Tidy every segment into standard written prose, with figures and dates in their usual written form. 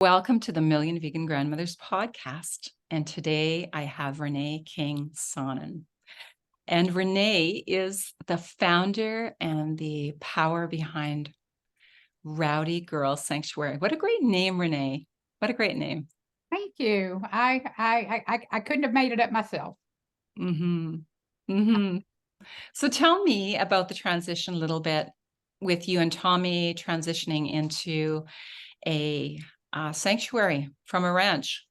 Welcome to the Million Vegan Grandmothers podcast. And today I have Renee King-Sonnen. And Renee is the founder and the power behind Rowdy Girl Sanctuary. What a great name, Renee. What a great name. Thank you. I couldn't have made it up myself. So tell me about the transition a little bit with you and Tommy transitioning into a sanctuary from a ranch.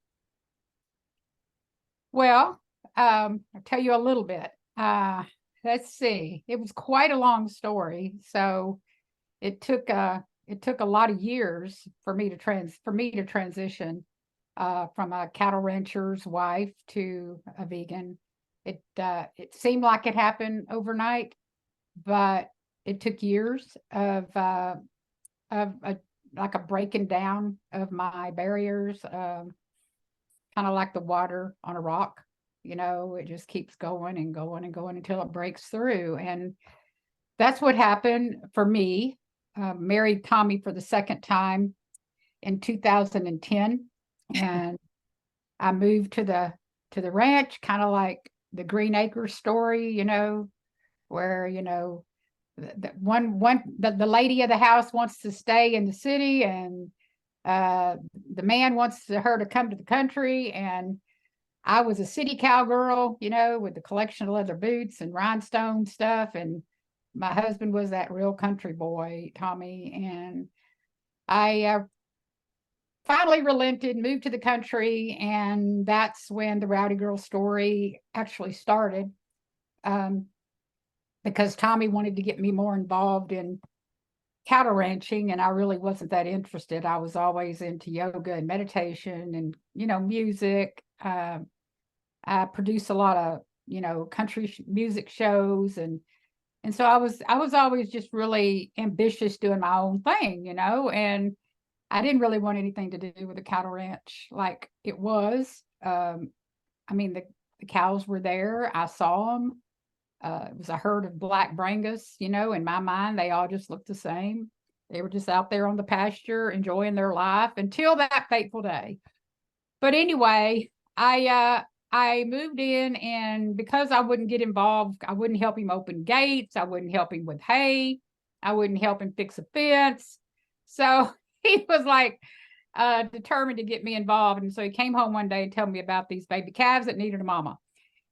Well, I'll tell you a little bit. Let's see. It was quite a long story, so it took a lot of years for me to transition from a cattle rancher's wife to a vegan. It seemed like it happened overnight, but it took years of like a breaking down of my barriers, kind of like the water on a rock. It just keeps going and going and going until it breaks through. And that's what happened for me. Married Tommy for the second time in 2010, and I moved to the ranch, kind of like the Green Acres story, where the lady of the house wants to stay in the city, and the man wants her to come to the country. And I was a city cowgirl, with the collection of leather boots and rhinestone stuff, and my husband was that real country boy, Tommy. And I finally relented, moved to the country, and that's when the Rowdy Girl story actually started. Because Tommy wanted to get me more involved in cattle ranching, and I really wasn't that interested. I was always into yoga and meditation and, music. I produce a lot of, country music shows. And so I was always just really ambitious doing my own thing, and I didn't really want anything to do with the cattle ranch like it was. The cows were there. I saw them. It was a herd of black Brangus, in my mind, they all just looked the same. They were just out there on the pasture enjoying their life until that fateful day. But anyway, I moved in, and because I wouldn't get involved, I wouldn't help him open gates. I wouldn't help him with hay. I wouldn't help him fix a fence. So he was like determined to get me involved. And so he came home one day and told me about these baby calves that needed a mama.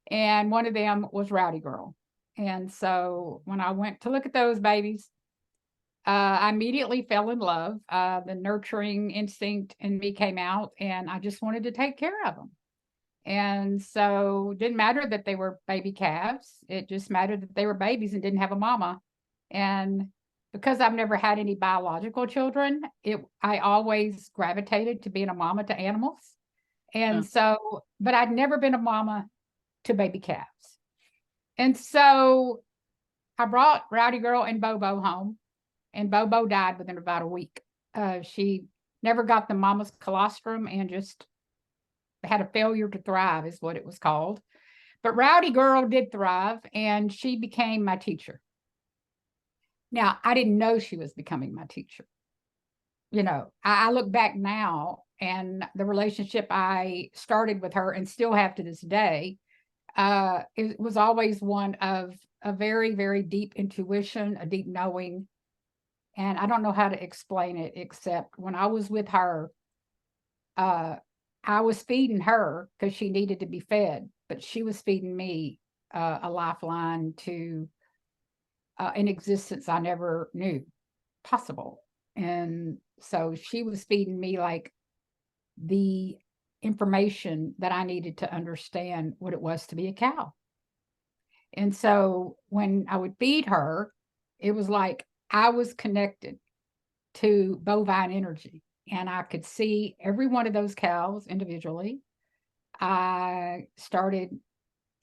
And one of them was Rowdy Girl. And so when I went to look at those babies, I immediately fell in love. The nurturing instinct in me came out, and I just wanted to take care of them. And so it didn't matter that they were baby calves. It just mattered that they were babies and didn't have a mama. And because I've never had any biological children, I always gravitated to being a mama to animals. And so, but I'd never been a mama to baby calves. And so I brought Rowdy Girl and Bobo home, and Bobo died within about a week. She never got the mama's colostrum and just had a failure to thrive is what it was called. But Rowdy Girl did thrive, and she became my teacher. Now, I didn't know she was becoming my teacher. I look back now, and the relationship I started with her and still have to this day, it was always one of a very, very deep intuition, a deep knowing. And I don't know how to explain it, except when I was with her, I was feeding her because she needed to be fed, but she was feeding me a lifeline to an existence I never knew possible. And so she was feeding me like the information that I needed to understand what it was to be a cow. And so when I would feed her, it was like I was connected to bovine energy, and I could see every one of those cows individually. I started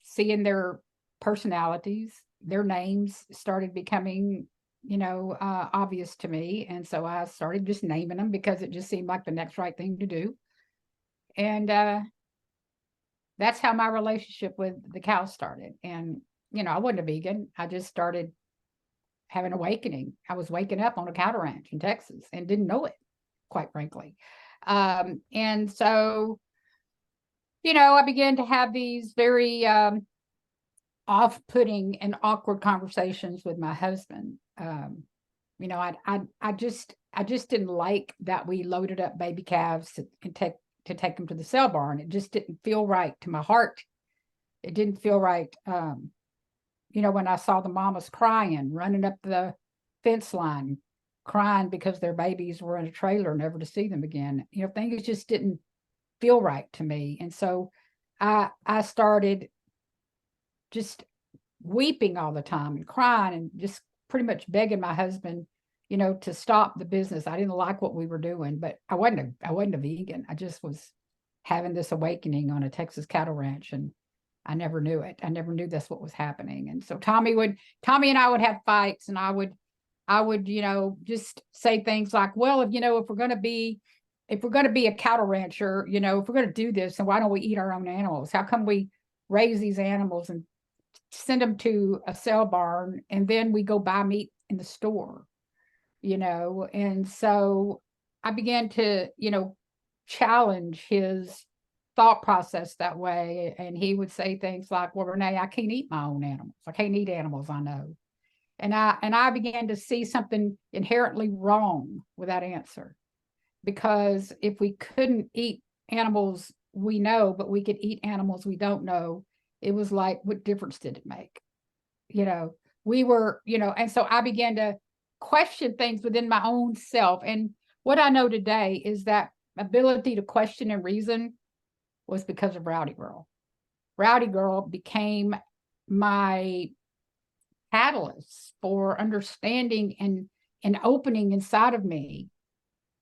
seeing their personalities, their names started becoming, obvious to me. And so I started just naming them because it just seemed like the next right thing to do. And that's how my relationship with the cows started. And, I wasn't a vegan. I just started having an awakening. I was waking up on a cattle ranch in Texas and didn't know it, quite frankly. And so, I began to have these very off-putting and awkward conversations with my husband. I just didn't like that we loaded up baby calves to take them to the sale barn. It just didn't feel right to my heart. It didn't feel right. When I saw the mamas crying, running up the fence line, crying because their babies were in a trailer, never to see them again. Things just didn't feel right to me. And so I started just weeping all the time and crying and just pretty much begging my husband, to stop the business. I didn't like what we were doing, but I wasn't a vegan. I just was having this awakening on a Texas cattle ranch, and I never knew it. I never knew that's what was happening. And so Tommy and I would have fights, and I would, just say things like, well, if we're going to be a cattle rancher, if we're going to do this, then why don't we eat our own animals? How come we raise these animals and send them to a sale barn, and then we go buy meat in the store? And so I began to, challenge his thought process that way. And he would say things like, well, Renee, I can't eat my own animals. I can't eat animals I know. And I began to see something inherently wrong with that answer. Because if we couldn't eat animals we know, but we could eat animals we don't know, it was like, what difference did it make? We were, and so I began to question things within my own self. And what I know today is that ability to question and reason was because of Rowdy Girl. Rowdy Girl became my catalyst for understanding and opening inside of me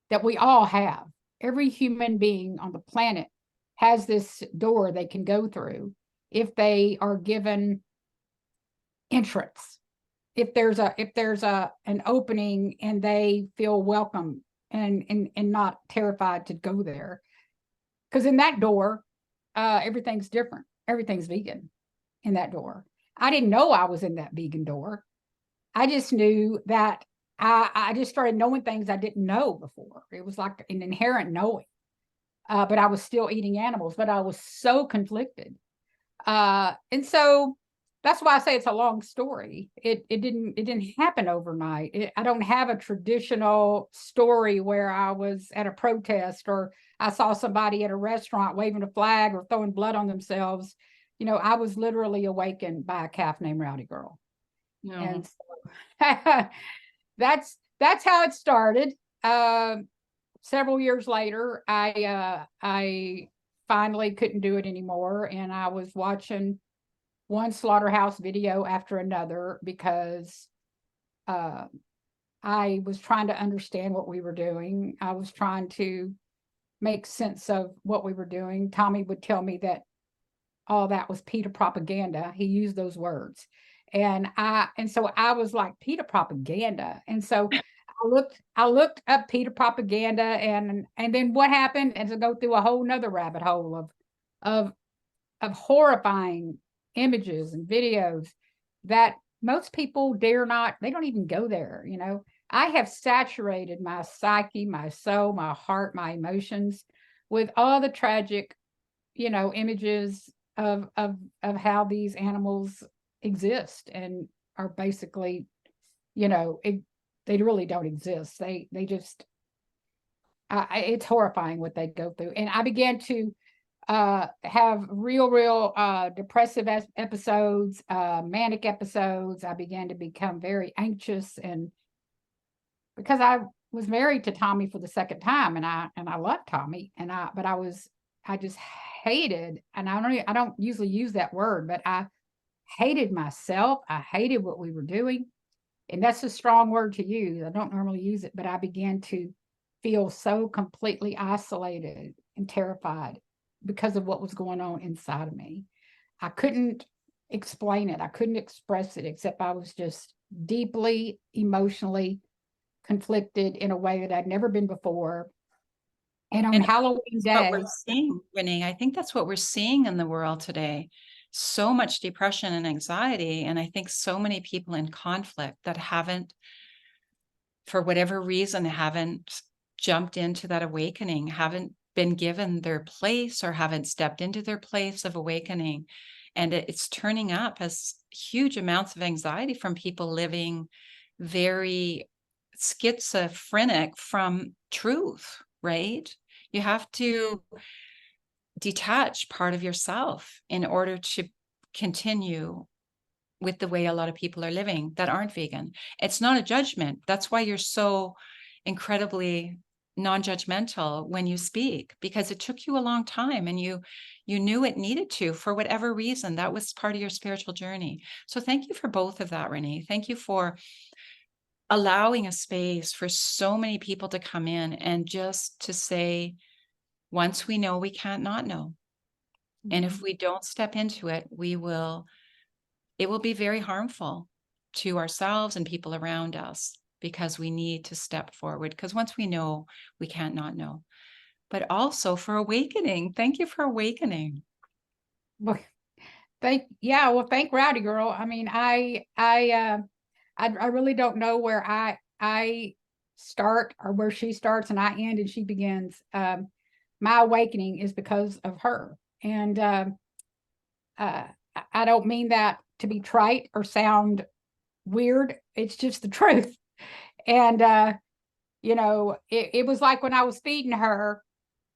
that we all have. Every human being on the planet has this door they can go through if they are given entrance. If there's an opening and they feel welcome and not terrified to go there. Because in that door, everything's different. Everything's vegan in that door. I didn't know I was in that vegan door. I just knew that I just started knowing things I didn't know before. It was like an inherent knowing. But I was still eating animals, but I was so conflicted. And so that's why I say it's a long story. It didn't happen overnight. I don't have a traditional story where I was at a protest or I saw somebody at a restaurant waving a flag or throwing blood on themselves. I was literally awakened by a calf named Rowdy Girl. No. And so that's how it started. Several years later, I finally couldn't do it anymore, and I was watching one slaughterhouse video after another because I was trying to understand what we were doing. I was trying to make sense of what we were doing. Tommy would tell me that all that was PETA propaganda. He used those words. And so I was like, PETA propaganda. And so I looked up PETA propaganda, and then what happened? And to go through a whole nother rabbit hole of horrifying images and videos that most people dare not, they don't even go there. I have saturated my psyche, my soul, my heart, my emotions with all the tragic, images of how these animals exist and are basically, they really don't exist. They just, it's horrifying what they go through. And I began to have real depressive episodes, manic episodes. I began to become very anxious, and because I was married to Tommy for the second time, and I loved Tommy, but I just hated, and I don't usually use that word, but I hated myself. I hated what we were doing. And that's a strong word to use. I don't normally use it, but I began to feel so completely isolated and terrified because of what was going on inside of me. I couldn't explain it. I couldn't express it, except I was just deeply emotionally conflicted in a way that I'd never been before. And on Halloween day, what we're seeing, Renee, I think that's what we're seeing in the world today. So much depression and anxiety. And I think so many people in conflict that haven't, for whatever reason, haven't jumped into that awakening haven't been given their place or haven't stepped into their place of awakening. And it's turning up as huge amounts of anxiety from people living very schizophrenic from truth, right? You have to detach part of yourself in order to continue with the way a lot of people are living that aren't vegan. It's not a judgment. That's why you're so incredibly non-judgmental when you speak, because it took you a long time and you knew it needed to, for whatever reason. That was part of your spiritual journey. So thank you for both of that, Renee. Thank you for allowing a space for so many people to come in and just to say, once we know, we can't not know. And if we don't step into it, it will be very harmful to ourselves and people around us, because we need to step forward, because once we know, we can't not know. But also for awakening. Thank you for awakening. Well, thank Rowdy Girl. I mean, I really don't know where I start or where she starts and I end and she begins. My awakening is because of her. And I don't mean that to be trite or sound weird. It's just the truth. And it was like when I was feeding her,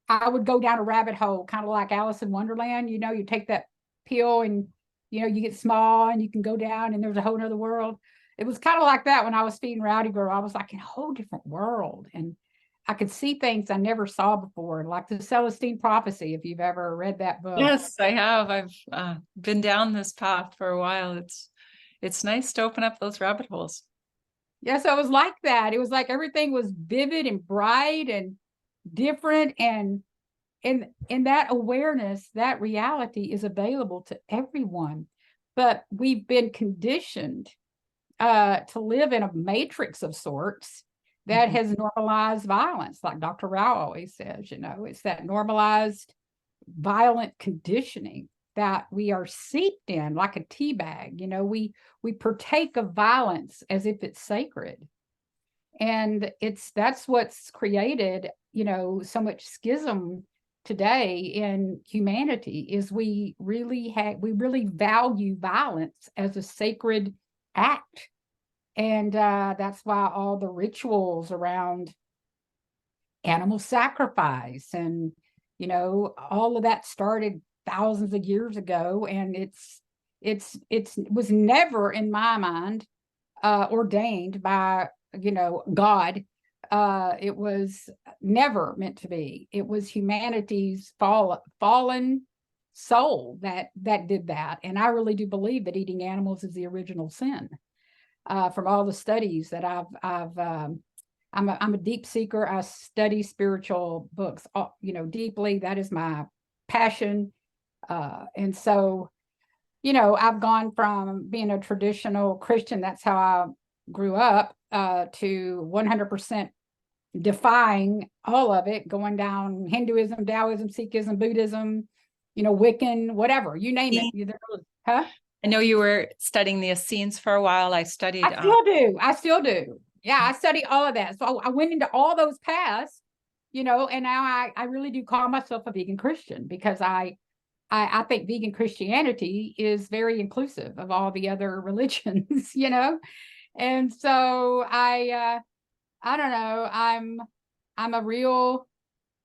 I would go down a rabbit hole, kind of like Alice in Wonderland. You take that pill and you get small and you can go down and there's a whole nother world. It was kind of like that when I was feeding Rowdy Girl. I was like in a whole different world, and I could see things I never saw before, like the Celestine Prophecy, if you've ever read that book. Yes, I have. I've been down this path for a while. It's nice to open up those rabbit holes. Yeah, so it was like that. It was like everything was vivid and bright and different, and in that awareness, that reality is available to everyone. But we've been conditioned to live in a matrix of sorts that has normalized violence, like Dr. Rao always says. It's that normalized violent conditioning that we are seeped in like a tea bag. We partake of violence as if it's sacred, and that's what's created so much schism today in humanity. Is we really value violence as a sacred act. And that's why all the rituals around animal sacrifice and all of that started thousands of years ago. And it was never, in my mind, ordained by God. It was never meant to be. It was humanity's fallen soul that did that. And I really do believe that eating animals is the original sin. From all the studies that I'm a deep seeker. I study spiritual books, deeply. That is my passion. And so, I've gone from being a traditional Christian, that's how I grew up, to 100% defying all of it, going down Hinduism, Taoism, Sikhism, Buddhism, Wiccan, whatever, you name it. Huh? I know you were studying the Essenes for a while. I studied. I still do. Yeah, I study all of that. So I went into all those paths, and now I really do call myself a vegan Christian, because I think vegan Christianity is very inclusive of all the other religions, And so I don't know. I'm a real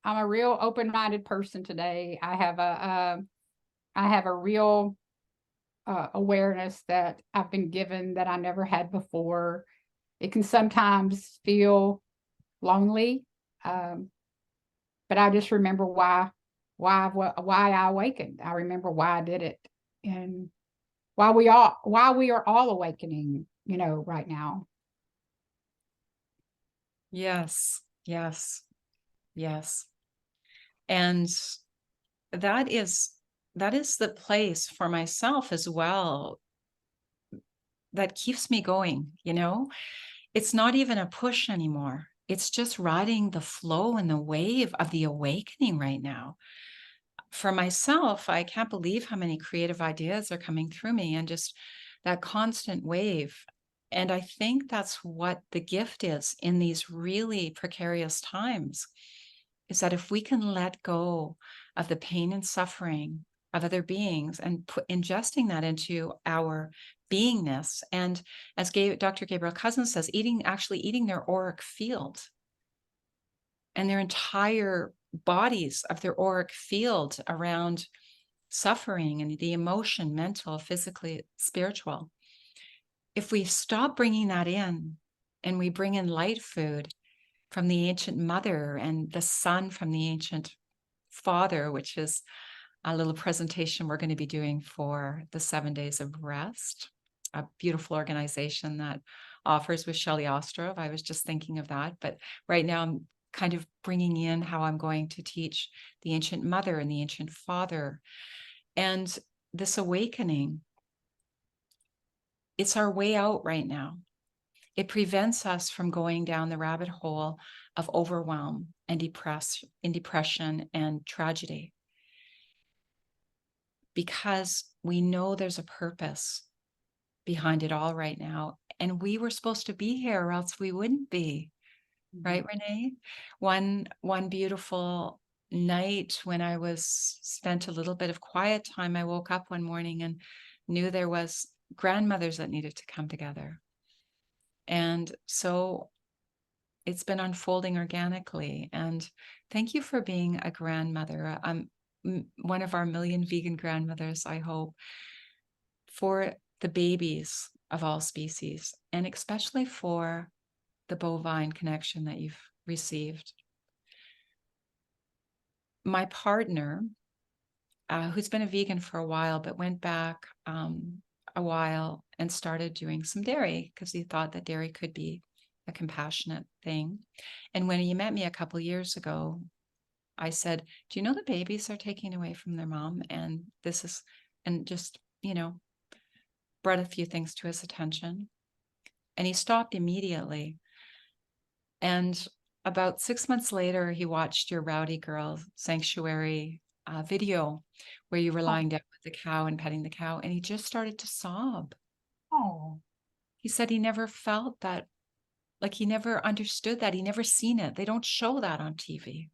open-minded person today. I have a real awareness that I've been given that I never had before. It can sometimes feel lonely, but I just remember why I awakened. I remember why I did it, and why we are all awakening, right now. Yes, yes, yes. And that is the place for myself as well that keeps me going. It's not even a push anymore. It's just riding the flow and the wave of the awakening right now. For myself, I can't believe how many creative ideas are coming through me, and just that constant wave. And I think that's what the gift is in these really precarious times, is that if we can let go of the pain and suffering of other beings and ingesting that into our beingness, and as Dr. Gabriel Cousens says, actually eating their auric field and their entire bodies of their auric field around suffering and the emotion, mental, physically, spiritual. If we stop bringing that in and we bring in light food from the ancient mother and the sun from the ancient father, which is a little presentation we're going to be doing for the 7 Days of Rest, a beautiful organization that offers with Shelley Ostrov. I was just thinking of that, but right now I'm kind of bringing in how I'm going to teach the ancient mother and the ancient father. And this awakening, it's our way out right now. It prevents us from going down the rabbit hole of overwhelm and depression and tragedy, because we know there's a purpose behind it all right now. And we were supposed to be here, or else we wouldn't be. Right, Renee? One beautiful night when I spent a little bit of quiet time, I woke up one morning and knew there was grandmothers that needed to come together. And so it's been unfolding organically. And thank you for being a grandmother. I'm one of our million vegan grandmothers, I hope, for the babies of all species, and especially for the bovine connection that you've received. My partner, who's been a vegan for a while, but went back a while and started doing some dairy because he thought that dairy could be a compassionate thing. And when he met me a couple years ago, I said, do you know the babies are taking away from their mom? And just, brought a few things to his attention. And he stopped immediately. And about 6 months later, he watched your Rowdy Girl sanctuary video where you were lying down with the cow and petting the cow, and he just started to sob. Oh. He said he never felt that, like he never understood that. He never seen it. They don't show that on TV,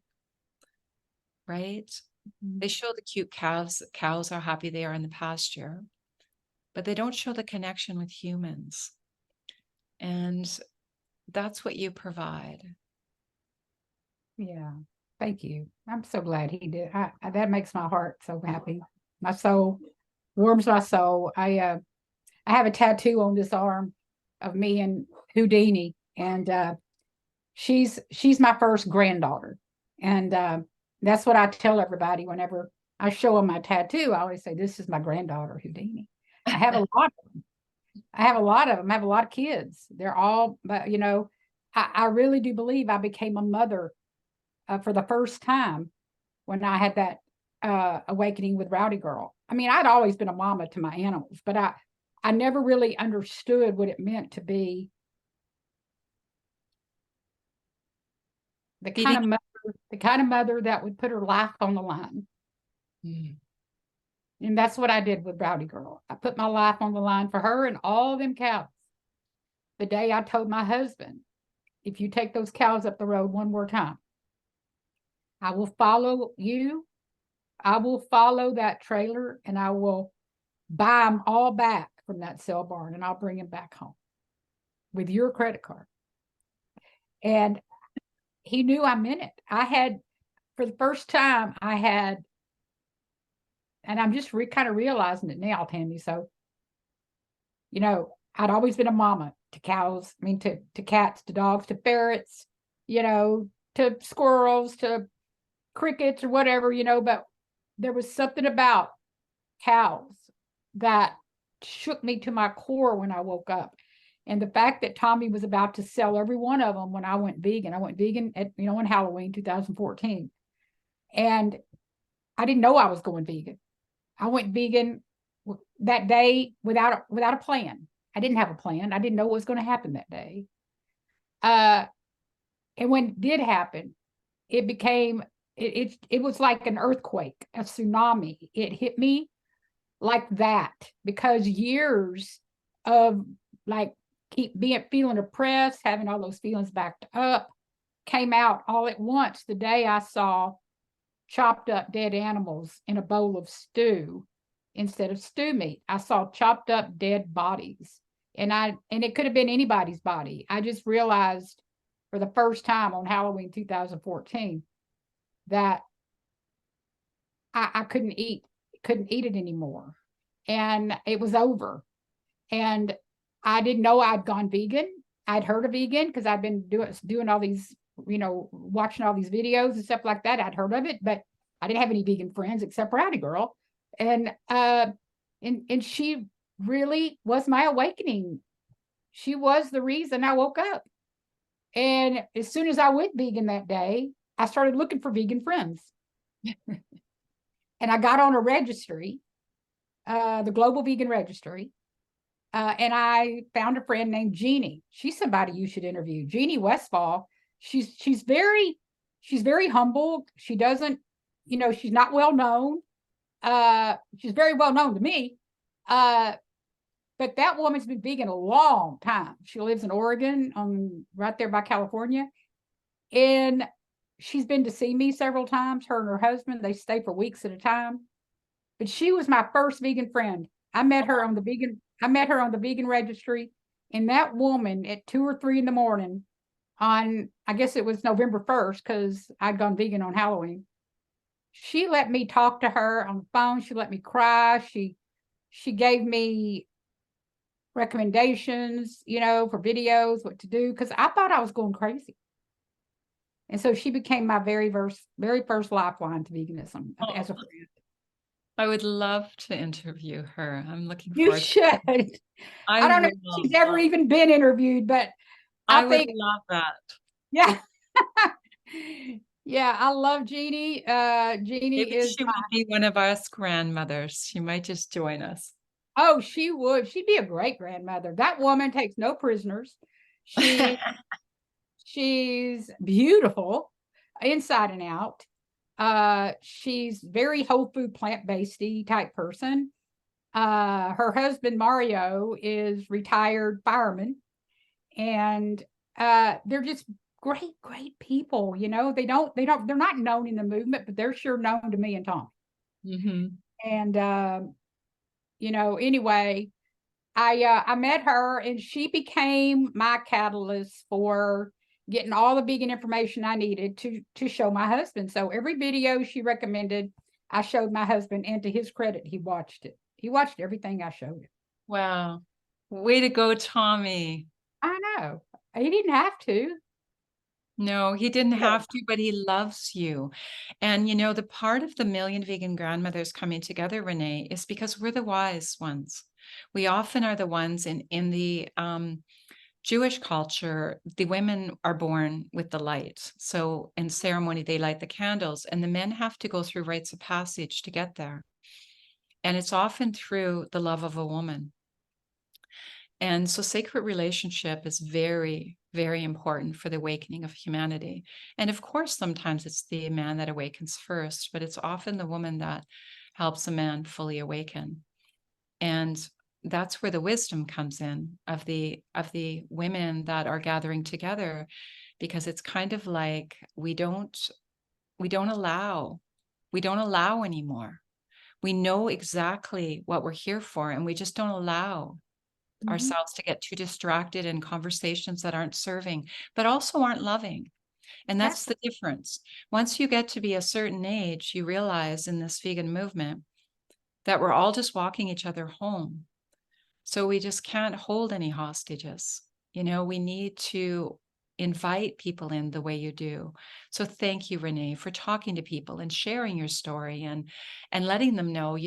right? Mm-hmm. They show the cute cows. Cows are happy they are in the pasture, but they don't show the connection with humans. And that's what you provide. Yeah. Thank you. I'm so glad he did. That makes my heart so happy. My soul warms my soul. I have a tattoo on this arm of me and Houdini, and she's my first granddaughter, and that's what I tell everybody whenever I show them my tattoo. I always say, "This is my granddaughter, Houdini." I have a lot of them. I have a lot of them. I have a lot of kids. They're all, but I really do believe I became a mother for the first time when I had that awakening with Rowdy Girl. I mean, I'd always been a mama to my animals, but I never really understood what it meant to be the kind of mother that would put her life on the line. Mm. And that's what I did with Rowdy Girl. I put my life on the line for her and all them cows. The day I told my husband, if you take those cows up the road one more time, I will follow you. I will follow that trailer and I will buy them all back from that sale barn and I'll bring them back home with your credit card. And he knew I meant it. For the first time, and I'm just kind of realizing it now, Tammy. So, I'd always been a mama to cows, to cats, to dogs, to ferrets, to squirrels, to crickets or whatever, but there was something about cows that shook me to my core when I woke up. And the fact that Tommy was about to sell every one of them when I went vegan at, on Halloween 2014. And I didn't know I was going vegan. I went vegan that day without a plan. I didn't have a plan. I didn't know what was going to happen that day. And when it did happen, it became, it was like an earthquake, a tsunami. It hit me like that because years of like keep feeling oppressed, having all those feelings backed up, came out all at once the day I saw chopped up dead animals in a bowl of stew instead of stew meat. I saw chopped up dead bodies. And it could have been anybody's body. I just realized for the first time on Halloween 2014 that I couldn't eat it anymore. And it was over. And I didn't know I'd gone vegan. I'd heard of vegan because I've been doing all these, watching all these videos and stuff like that. I'd heard of it, but I didn't have any vegan friends except Rowdy Girl. And she really was my awakening. She was the reason I woke up. And as soon as I went vegan that day, I started looking for vegan friends. And I got on a registry, the Global Vegan Registry. And I found a friend named Jeannie. She's somebody you should interview. Jeannie Westfall. She's very humble. She doesn't, she's not well known. She's very well known to me. But that woman's been vegan a long time. She lives in Oregon, right there by California. And she's been to see me several times, her and her husband. They stay for weeks at a time. But she was my first vegan friend. I met her on the vegan registry. And that woman at 2 or 3 in the morning on, I guess it was November 1st, because I'd gone vegan on Halloween. She let me talk to her on the phone. She let me cry. She gave me recommendations, for videos, what to do, because I thought I was going crazy. And so she became my very first lifeline to veganism as a friend. I would love to interview her. I'm looking You forward. should. I don't know if she's ever even been interviewed, but I think would love that. Yeah. Yeah, I love Jeannie. Jeannie Maybe is she would be one of us grandmothers. She might just join us. Oh, she would. She'd be a great grandmother. That woman takes no prisoners. She's beautiful inside and out. She's very whole food, plant-based type person. Her husband Mario is retired fireman, and they're just great people. They're not known in the movement, but they're sure known to me and Tom. Mm-hmm. And anyway, I met her, and she became my catalyst for getting all the vegan information I needed to show my husband. So every video she recommended, I showed my husband, and to his credit, he watched it. He watched everything I showed him. Wow. Way to go, Tommy. I know. He didn't have to. No, he didn't have to, but he loves you. And the part of the Million Vegan Grandmothers coming together, Renee, is because we're the wise ones. We often are the ones in the Jewish culture, the women are born with the light. So in ceremony, they light the candles, and the men have to go through rites of passage to get there. And it's often through the love of a woman. And so sacred relationship is very, very important for the awakening of humanity. And of course, sometimes it's the man that awakens first, but it's often the woman that helps a man fully awaken. And that's where the wisdom comes in of the women that are gathering together, because it's kind of like we don't allow anymore. We know exactly what we're here for, and we just don't allow ourselves to get too distracted in conversations that aren't serving, but also aren't loving. And that's the difference. Once you get to be a certain age, you realize in this vegan movement that we're all just walking each other home. So we just can't hold any hostages. We need to invite people in the way you do. So thank you, Renee, for talking to people and sharing your story and letting them know,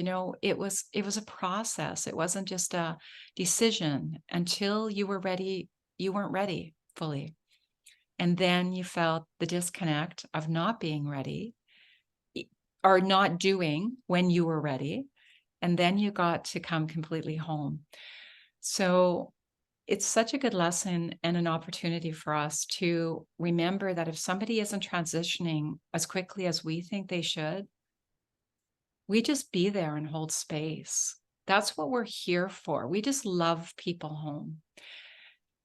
it was a process. It wasn't just a decision. Until you were ready, you weren't ready fully. And then you felt the disconnect of not being ready or not doing when you were ready. And then you got to come completely home. So it's such a good lesson and an opportunity for us to remember that if somebody isn't transitioning as quickly as we think they should, we just be there and hold space. That's what we're here for. We just love people home.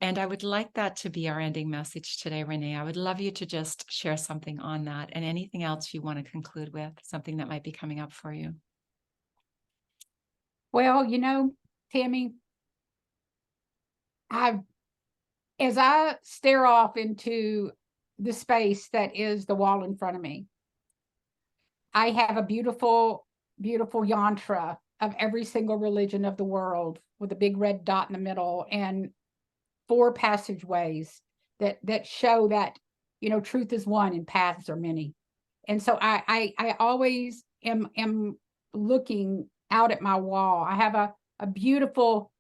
And I would like that to be our ending message today, Renee. I would love you to just share something on that and anything else you want to conclude with, something that might be coming up for you. Well, Tammy, as I stare off into the space that is the wall in front of me, I have a beautiful, beautiful yantra of every single religion of the world with a big red dot in the middle and 4 passageways that show that, truth is one and paths are many. And so I always am looking out at my wall. I have a beautiful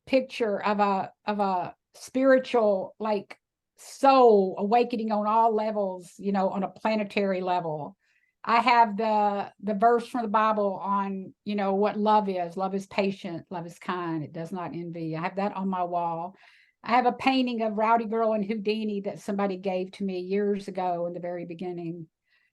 picture of a spiritual, like, soul awakening on all levels, on a planetary level. I have the verse from the Bible on, what love is. Love is patient, love is kind, it does not envy. I have that on my wall. I have a painting of Rowdy Girl and Houdini that somebody gave to me years ago in the very beginning.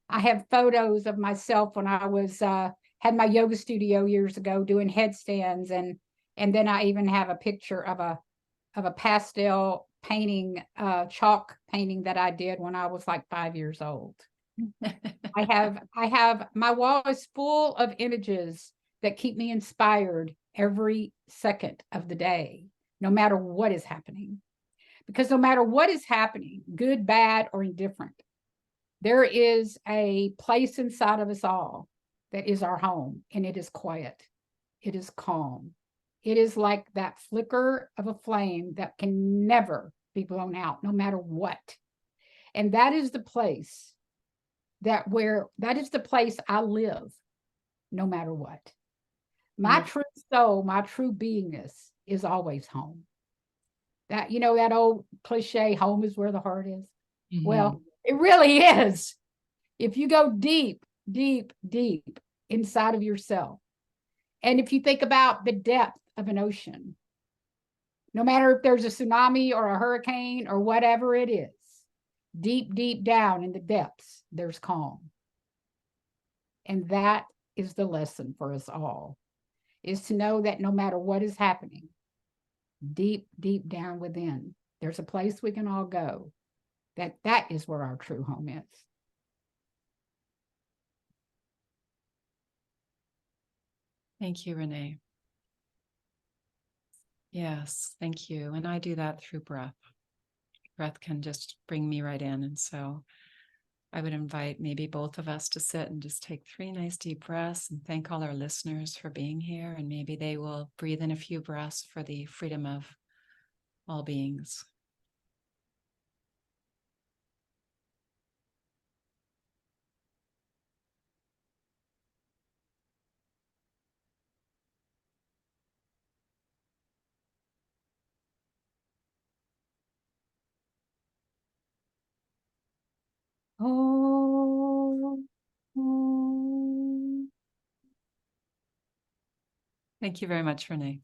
I have photos of myself when I was had my yoga studio years ago doing headstands, and then I even have a picture of a pastel painting, chalk painting that I did when I was like 5 years old. I have my wall is full of images that keep me inspired every second of the day, no matter what is happening. Because no matter what is happening, good, bad, or indifferent, there is a place inside of us all that is our home, and it is quiet. It is calm. It is like that flicker of a flame that can never be blown out, no matter what. And that is the place that is the place I live, no matter what. My true soul, my true beingness is always home. That, that old cliche, home is where the heart is. Mm-hmm. Well, it really is. If you go deep, deep, deep inside of yourself, and if you think about the depth of an ocean, no matter if there's a tsunami or a hurricane or whatever it is, deep, deep down in the depths, there's calm. And that is the lesson for us all, is to know that no matter what is happening, deep, deep down within, there's a place we can all go, that is where our true home is. Thank you, Renee. Yes, thank you. And I do that through breath. Breath can just bring me right in. And so I would invite maybe both of us to sit and just take 3 nice deep breaths and thank all our listeners for being here. And maybe they will breathe in a few breaths for the freedom of all beings. Oh. Thank you very much, Renee.